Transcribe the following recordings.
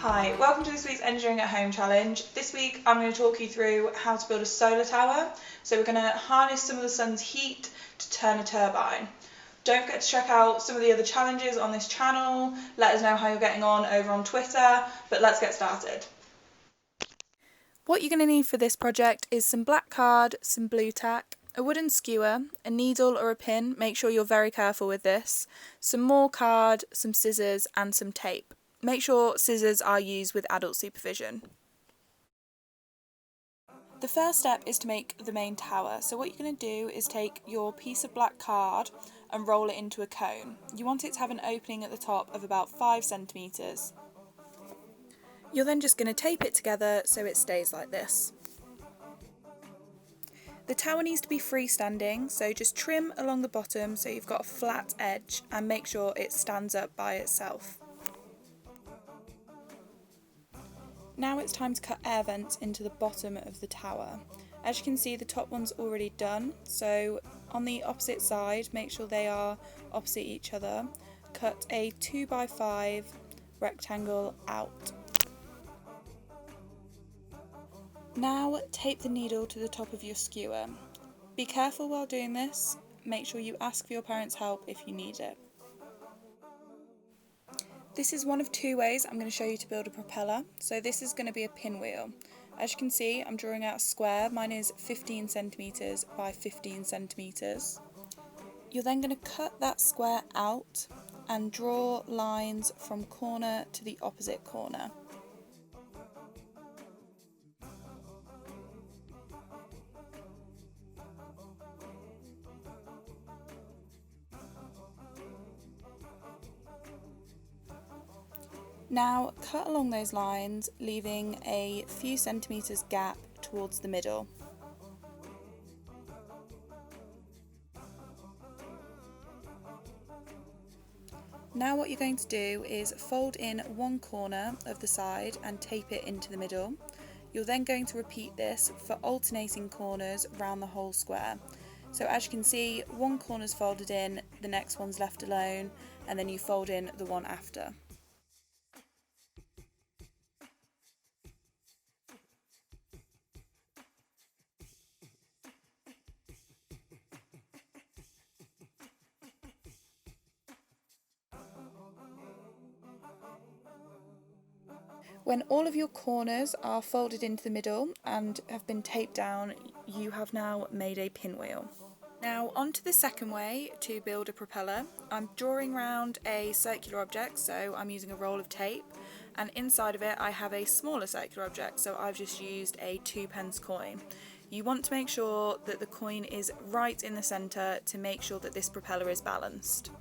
Hi, welcome to this week's Engineering at Home challenge. This week I'm going to talk you through how to build a solar tower. So we're going to harness some of the sun's heat to turn a turbine. Don't forget to check out some of the other challenges on this channel. Let us know how you're getting on over on Twitter, but let's get started. What you're going to need for this project is some black card, some blue tack, a wooden skewer, a needle or a pin, make sure you're very careful with this, some more card, some scissors and some tape. Make sure scissors are used with adult supervision. The first step is to make the main tower. So what you're going to do is take your piece of black card and roll it into a cone. You want it to have an opening at the top of about 5 centimetres. You're then just going to tape it together so it stays like this. The tower needs to be freestanding, so just trim along the bottom so you've got a flat edge and make sure it stands up by itself. Now it's time to cut air vents into the bottom of the tower. As you can see, the top one's already done, so on the opposite side, make sure they are opposite each other. Cut a 2x5 rectangle out. Now tape the needle to the top of your skewer. Be careful while doing this, make sure you ask for your parents' help if you need it. This is one of two ways I'm going to show you to build a propeller. So this is going to be a pinwheel. As you can see, I'm drawing out a square. Mine is 15 centimetres by 15 centimetres. You're then going to cut that square out and draw lines from corner to the opposite corner. Now cut along those lines, leaving a few centimetres gap towards the middle. Now what you're going to do is fold in one corner of the side and tape it into the middle. You're then going to repeat this for alternating corners around the whole square. So as you can see, one corner's folded in, the next one's left alone, and then you fold in the one after. When all of your corners are folded into the middle and have been taped down, you have now made a pinwheel. Now onto the second way to build a propeller. I'm drawing around a circular object, so I'm using a roll of tape, and inside of it I have a smaller circular object, so I've just used a 2p coin. You want to make sure that the coin is right in the centre to make sure that this propeller is balanced.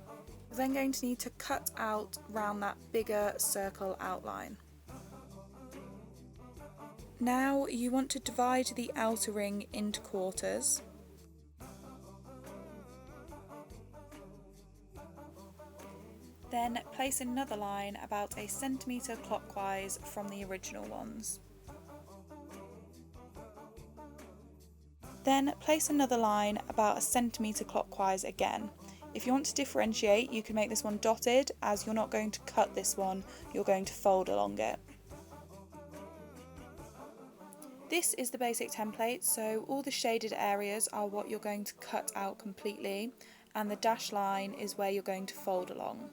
You're then going to need to cut out round that bigger circle outline. Now you want to divide the outer ring into quarters. Then place another line about a centimetre clockwise from the original ones. Then place another line about a centimetre clockwise again. If you want to differentiate, you can make this one dotted, as you're not going to cut this one, you're going to fold along it. This is the basic template, so all the shaded areas are what you're going to cut out completely, and the dashed line is where you're going to fold along.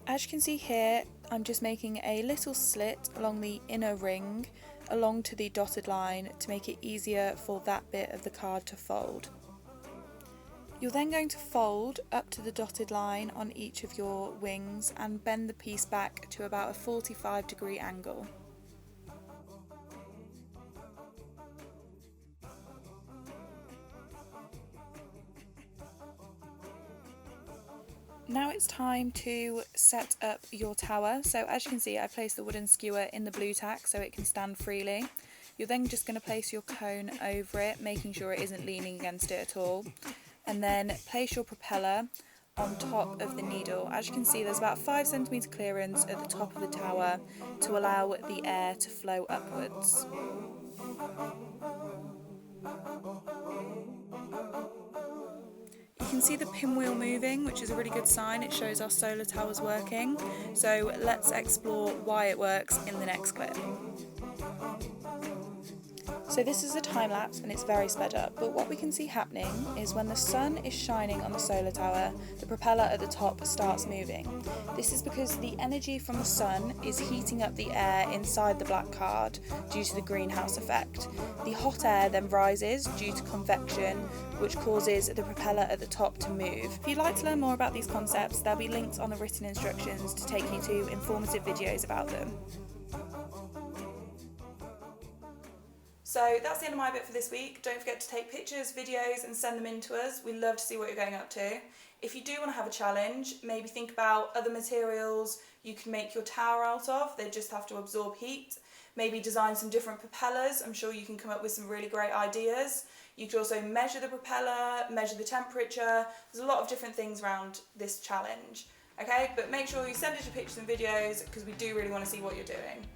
As you can see here, I'm just making a little slit along the inner ring along to the dotted line to make it easier for that bit of the card to fold. You're then going to fold up to the dotted line on each of your wings and bend the piece back to about a 45-degree angle. Now it's time to set up your tower. So as you can see, I placed the wooden skewer in the blue tack so it can stand freely. You're then just going to place your cone over it, making sure it isn't leaning against it at all. And then place your propeller on top of the needle. As you can see, there's about 5 centimetre clearance at the top of the tower to allow the air to flow upwards. You can see the pinwheel moving, which is a really good sign. It shows our solar tower's working. So let's explore why it works in the next clip. So this is a time lapse and it's very sped up, but what we can see happening is when the sun is shining on the solar tower, the propeller at the top starts moving. This is because the energy from the sun is heating up the air inside the black card due to the greenhouse effect. The hot air then rises due to convection, which causes the propeller at the top to move. If you'd like to learn more about these concepts, there'll be links on the written instructions to take you to informative videos about them. So that's the end of my bit for this week. Don't forget to take pictures, videos and send them in to us. We love to see what you're going up to. If you do want to have a challenge, maybe think about other materials you can make your tower out of. They just have to absorb heat. Maybe design some different propellers. I'm sure you can come up with some really great ideas. You could also measure the propeller, measure the temperature. There's a lot of different things around this challenge. Okay, but make sure you send us your pictures and videos because we do really want to see what you're doing.